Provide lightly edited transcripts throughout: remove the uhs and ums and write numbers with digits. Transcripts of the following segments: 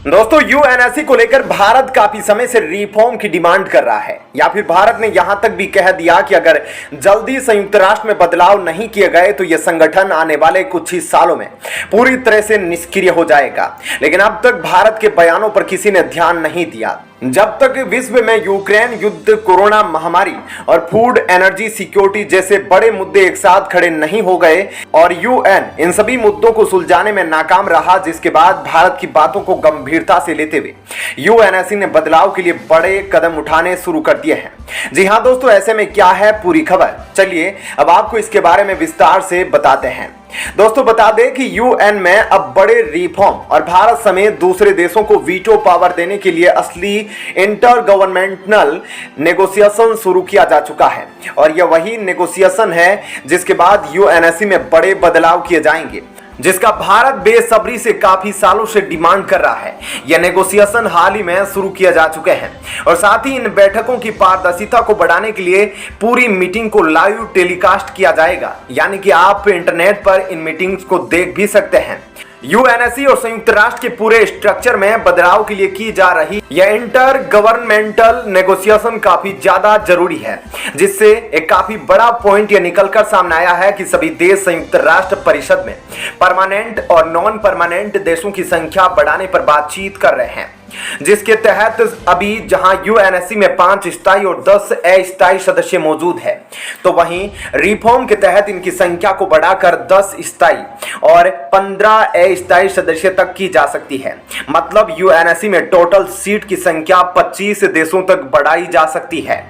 दोस्तों यूएनएससी को लेकर भारत काफी समय से रिफॉर्म की डिमांड कर रहा है, या फिर भारत ने यहां तक भी कह दिया कि अगर जल्दी संयुक्त राष्ट्र में बदलाव नहीं किए गए तो यह संगठन आने वाले कुछ ही सालों में पूरी तरह से निष्क्रिय हो जाएगा। लेकिन अब तक भारत के बयानों पर किसी ने ध्यान नहीं दिया। जब तक विश्व में यूक्रेन युद्ध, कोरोना महामारी और फूड एनर्जी सिक्योरिटी जैसे बड़े मुद्दे एक साथ खड़े नहीं हो गए और यूएन इन सभी मुद्दों को सुलझाने में नाकाम रहा, जिसके बाद भारत की बातों को गंभीरता से लेते हुए यूएनएससी ने बदलाव के लिए बड़े कदम उठाने शुरू कर दिए हैं। जी हां दोस्तों, ऐसे में क्या है पूरी खबर, चलिए अब आपको इसके बारे में विस्तार से बताते हैं। दोस्तों बता दें कि यूएन में अब बड़े रिफॉर्म और भारत समेत दूसरे देशों को वीटो पावर देने के लिए असली इंटर गवर्नमेंटल नेगोशिएशन शुरू किया जा चुका है और यह वही नेगोशिएशन है जिसके बाद यूएनएससी में बड़े बदलाव किए जाएंगे, जिसका भारत बेसब्री से काफी सालों से डिमांड कर रहा है। यह नेगोशिएशन हाल ही में शुरू किया जा चुके हैं और साथ ही इन बैठकों की पारदर्शिता को बढ़ाने के लिए पूरी मीटिंग को लाइव टेलीकास्ट किया जाएगा, यानी कि आप इंटरनेट पर इन मीटिंग्स को देख भी सकते हैं। यूएनएससी और संयुक्त राष्ट्र के पूरे स्ट्रक्चर में बदलाव के लिए की जा रही यह इंटर गवर्नमेंटल नेगोशिएशन काफी ज्यादा जरूरी है, जिससे एक काफी बड़ा पॉइंट यह निकलकर सामने आया है कि सभी देश संयुक्त राष्ट्र परिषद में परमानेंट और नॉन परमानेंट देशों की संख्या बढ़ाने पर बातचीत कर रहे हैं, जिसके तहत अभी जहां यूएनएससी में 5 स्थायी और 10 अस्थायी सदस्य मौजूद है, तो वहीं रिफॉर्म के तहत इनकी संख्या को बढ़ाकर 10 स्थायी और 15 अस्थायी सदस्य तक की जा सकती है। मतलब यूएनएससी में टोटल सीट की संख्या 25 देशों तक बढ़ाई जा सकती है।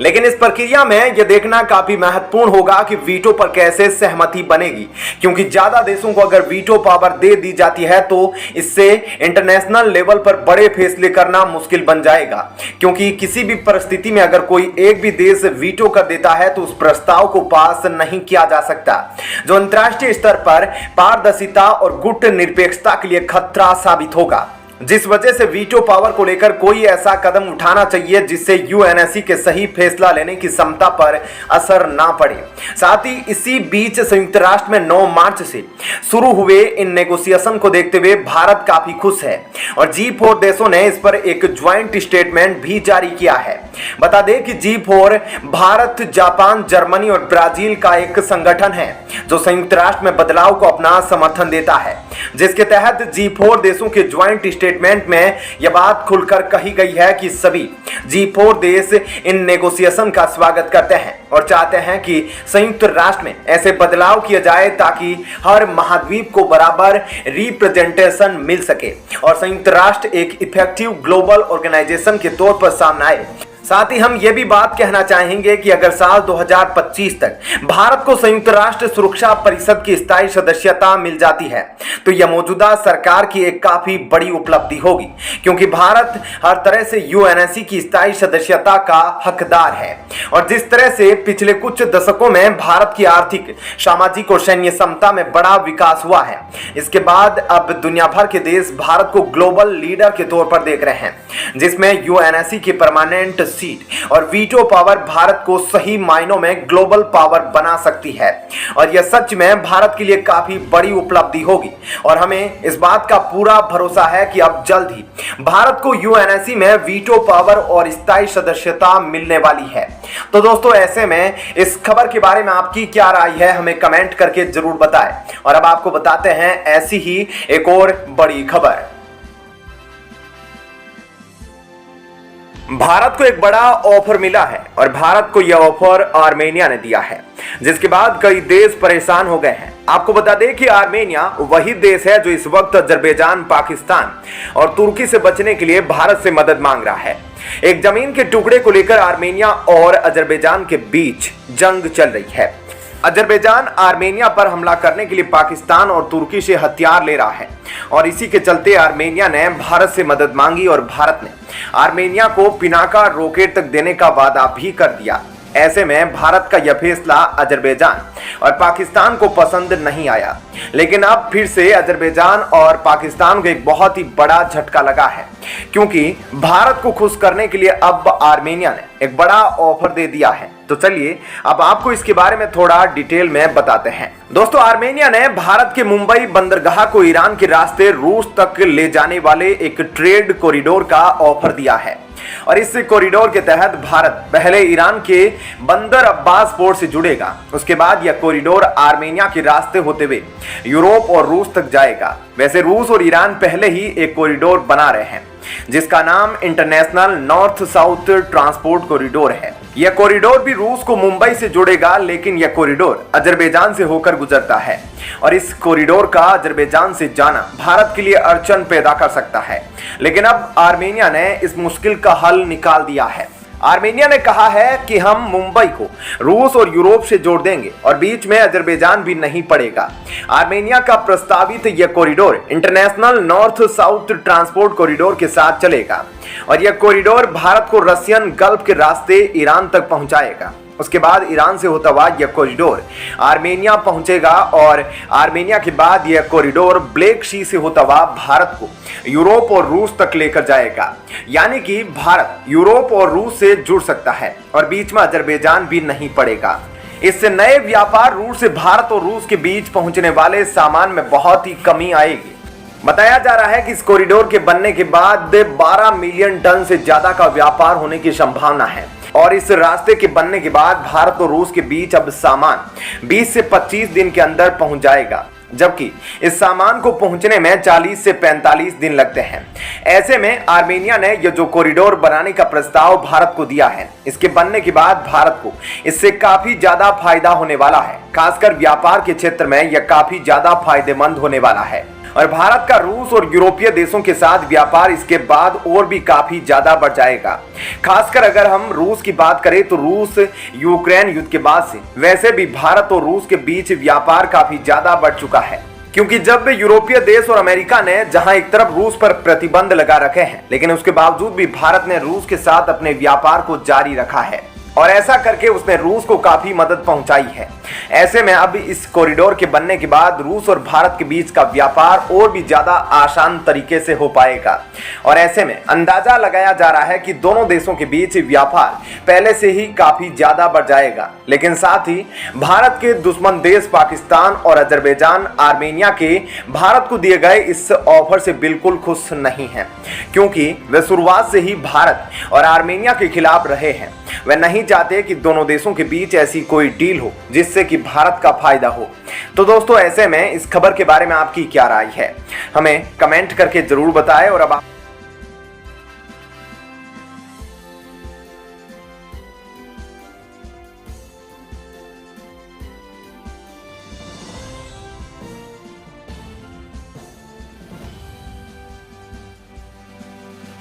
लेकिन इस प्रक्रिया में यह देखना काफी महत्वपूर्ण होगा कि वीटो पर कैसे सहमति बनेगी, क्योंकि ज्यादा देशों को अगर वीटो पावर दे दी जाती है तो इससे इंटरनेशनल लेवल पर बड़े फैसले करना मुश्किल बन जाएगा, क्योंकि किसी भी परिस्थिति में अगर कोई एक भी देश वीटो कर देता है तो उस प्रस्ताव को पास नहीं किया जा सकता, जो अंतर्राष्ट्रीय स्तर पर पारदर्शिता और गुट निरपेक्षता के लिए खतरा साबित होगा। जिस वजह से वीटो पावर को लेकर कोई ऐसा कदम उठाना चाहिए जिससे यूएनएससी के सही फैसला लेने की क्षमता पर असर ना पड़े। साथ ही इसी बीच संयुक्त राष्ट्र में 9 मार्च से शुरू हुए इन नेगोशिएशन को देखते हुए भारत काफी खुश है और G4 देशों ने इस पर एक ज्वाइंट स्टेटमेंट भी जारी किया है। बता दें कि G4 भारत, जापान, जर्मनी और ब्राजील का एक संगठन है जो संयुक्त राष्ट्र में बदलाव को अपना समर्थन देता है, जिसके तहत G4 देशों के ज्वाइंट स्टेटमेंट में यह बात खुलकर कही गई है कि सभी G4 देश इन नेगोशिएशन का स्वागत करते हैं और चाहते हैं कि संयुक्त राष्ट्र में ऐसे बदलाव किया जाए ताकि हर महाद्वीप को बराबर रिप्रेजेंटेशन मिल सके और संयुक्त राष्ट्र एक इफेक्टिव ग्लोबल ऑर्गेनाइजेशन के तौर पर सामने आए। साथ ही हम ये भी बात कहना चाहेंगे कि अगर साल 2025 तक भारत को संयुक्त राष्ट्र सुरक्षा परिषद की स्थायी सदस्यता मिल जाती है तो यह मौजूदा सरकार की एक काफी बड़ी उपलब्धि होगी, क्योंकि भारत हर तरह से यूएनएससी की स्थायी सदस्यता का हकदार है और जिस तरह से पिछले कुछ दशकों में भारत की आर्थिक, सामाजिक और सैन्य क्षमता में बड़ा विकास हुआ है, इसके बाद अब दुनिया भर के देश भारत को ग्लोबल लीडर के तौर पर देख रहे हैं, जिसमें यूएनएससी की परमानेंट सीट और वीटो पावर भारत को सही मायनों में ग्लोबल पावर बना सकती है और यह सच में भारत के लिए काफी बड़ी उपलब्धि होगी और हमें इस बात का पूरा भरोसा है कि अब जल्द ही भारत को यूएनएससी में वीटो पावर और स्थायी सदस्यता मिलने वाली है। तो दोस्तों ऐसे में इस खबर के बारे में आपकी क्या राय है, हमें कमेंट करके जरूर बताएं और अब आपको बताते हैं ऐसी ही एक और बड़ी खबर। भारत को एक बड़ा ऑफर मिला है और भारत को यह ऑफर आर्मेनिया ने दिया है, जिसके बाद कई देश परेशान हो गए हैं। आपको बता दें कि आर्मेनिया वही देश है जो इस वक्त अजरबैजान, पाकिस्तान और तुर्की से बचने के लिए भारत से मदद मांग रहा है। एक जमीन के टुकड़े को लेकर आर्मेनिया और अजरबैजान के बीच जंग चल रही है। अजरबैजान आर्मेनिया पर हमला करने के लिए पाकिस्तान और तुर्की से हथियार ले रहा है और इसी के चलते आर्मेनिया ने भारत से मदद मांगी और भारत ने आर्मेनिया को पिनाका रॉकेट तक देने का वादा भी कर दिया। ऐसे में भारत का यह फैसला अजरबैजान और पाकिस्तान को पसंद नहीं आया, लेकिन अब फिर से अजरबैजान और पाकिस्तान को एक बहुत ही बड़ा झटका लगा है, क्योंकि भारत को खुश करने के लिए अब आर्मेनिया ने एक बड़ा ऑफर दे दिया है। तो चलिए अब आपको इसके बारे में थोड़ा डिटेल में बताते हैं। दोस्तों, आर्मेनिया ने भारत के मुंबई बंदरगाह को ईरान के रास्ते रूस तक ले जाने वाले एक ट्रेड कॉरिडोर का ऑफर दिया है और इस कॉरिडोर के तहत भारत पहले ईरान के बंदर अब्बास पोर्ट से जुड़ेगा। उसके बाद यह कॉरिडोर आर्मेनिया के रास्ते होते हुए यूरोप और रूस तक जाएगा। वैसे रूस और ईरान पहले ही एक कॉरिडोर बना रहे हैं जिसका नाम international north south transport corridor है। यह कॉरिडोर भी रूस को मुंबई से जोड़ेगा, लेकिन यह कॉरिडोर अजरबैजान से होकर गुजरता है और इस कॉरिडोर का अजरबैजान से जाना भारत के लिए अड़चन पैदा कर सकता है। लेकिन अब आर्मेनिया ने इस मुश्किल का हल निकाल दिया है। आर्मेनिया ने कहा है कि हम मुंबई को रूस और यूरोप से जोड़ देंगे और बीच में अजरबैजान भी नहीं पड़ेगा। आर्मेनिया का प्रस्तावित यह corridor international north south transport corridor के साथ चलेगा और यह कॉरिडोर भारत को रसियन गल्फ के रास्ते ईरान तक पहुंचाएगा। उसके बाद ईरान से होता हुआ यह कॉरिडोर आर्मेनिया पहुंचेगा और आर्मेनिया के बाद यह कॉरिडोर ब्लैक सी से होता हुआ भारत को यूरोप और रूस तक लेकर जाएगा। यानी कि भारत यूरोप और रूस से जुड़ सकता है और बीच में अजरबैजान भी नहीं पड़ेगा। इससे नए व्यापार रूट से भारत और रूस के बीच पहुंचने वाले सामान में बहुत ही कमी आएगी। बताया जा रहा है कि इस कॉरिडोर के बनने के बाद 12 मिलियन टन से ज्यादा का व्यापार होने की संभावना है और इस रास्ते के बनने के बाद भारत और रूस के बीच अब सामान 20 से 25 दिन के अंदर पहुंच जाएगा, जबकि इस सामान को पहुंचने में 40 से 45 दिन लगते हैं। ऐसे में आर्मेनिया ने यह जो कॉरिडोर बनाने का प्रस्ताव भारत को दिया है, इसके बनने के बाद भारत को इससे काफी ज्यादा फायदा होने वाला है। खासकर व्यापार के क्षेत्र में यह काफी ज्यादा फायदेमंद होने वाला है और भारत का रूस और यूरोपीय देशों के साथ व्यापार इसके बाद और भी काफी ज्यादा बढ़ जाएगा। खासकर अगर हम रूस की बात करें तो रूस यूक्रेन युद्ध के बाद से वैसे भी भारत और रूस के बीच व्यापार काफी ज्यादा बढ़ चुका है, क्योंकि जब यूरोपीय देश और अमेरिका ने जहां एक तरफ रूस पर प्रतिबंध लगा रखे हैं, लेकिन उसके बावजूद भी भारत ने रूस के साथ अपने व्यापार को जारी रखा है और ऐसा करके उसने रूस को काफी मदद पहुंचाई है। ऐसे में अब इस कॉरिडोर के बनने के बाद रूस और भारत के बीच का व्यापार और भी ज्यादा आसान तरीके से हो पाएगा और ऐसे में अंदाजा लगाया जा रहा है कि दोनों देशों के बीच व्यापार पहले से ही काफी ज्यादा बढ़ जाएगा। लेकिन साथ ही भारत के दुश्मन देश पाकिस्तान और अजरबैजान आर्मेनिया के भारत को दिए गए इस ऑफर से बिल्कुल खुश नहीं है, क्योंकि वे शुरुआत से ही भारत और आर्मेनिया के खिलाफ रहे हैं। वे नहीं चाहते कि दोनों देशों के बीच ऐसी कोई डील हो जिससे कि भारत का फायदा हो। तो दोस्तों, ऐसे में इस खबर के बारे में आपकी क्या राय है, हमें कमेंट करके जरूर बताएं। और अब